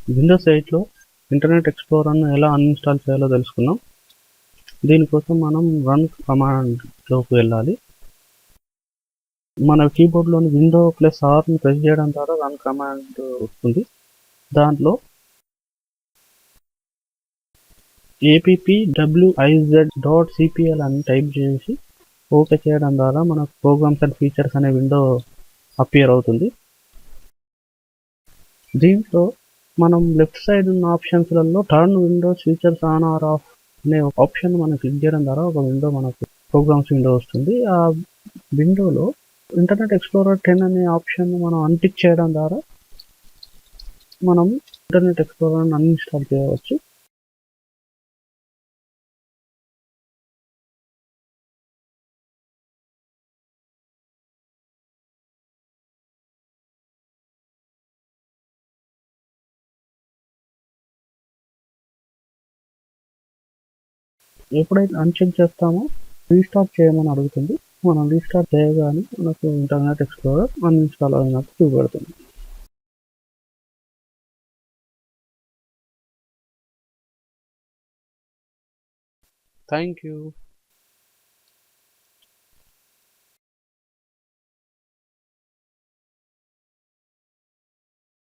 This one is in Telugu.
విండోస్ 8లో ఇంటర్నెట్ ఎక్స్‌ప్లోరర్‌ను ఎలా అన్‌ఇన్‌స్టాల్ చేయాలో తెలుసుకుందాం. దీనికోసం మనం రన్ కమాండ్‌లోకి వెళ్ళాలి. మన కీబోర్డ్‌లోని విండో +R ప్రెస్ చేయడం ద్వారా రన్ కమాండ్ వస్తుంది. దాంట్లో appwiz.cpl అని టైప్ చేసి ఓకే చేయడం ద్వారా మనకు ప్రోగ్రామ్స్ అండ్ ఫీచర్స్ అనే విండో అపియర్ అవుతుంది. దీంట్లో మనం లెఫ్ట్ సైడ్ ఉన్న ఆప్షన్స్లలో turn windows features on or off అనే ఆప్షన్ మనం క్లిక్ చేయడం ద్వారా ఒక విండో మనకు ప్రోగ్రామ్స్ విండో వస్తుంది. ఆ విండోలో ఇంటర్నెట్ ఎక్స్‌ప్లోరర్ 10 అనే ఆప్షన్ మనం అన్టిక్ చేయడం ద్వారా మనం ఇంటర్నెట్ ఎక్స్‌ప్లోరర్‌ని అన్‌ఇన్‌స్టాల్ చేయవచ్చు. ఎప్పుడైతే అన్‌చెక్ చేస్తామో రీస్టార్ట్ చేయమని అడుగుతుంది. మనం రీస్టార్ట్ చేయగానే మనకు ఇంటర్నెట్ ఎక్స్‌ప్లోరర్ అన్‌ఇన్‌స్టాల్ అయినట్టు చూపెడుతుంది. Thank you.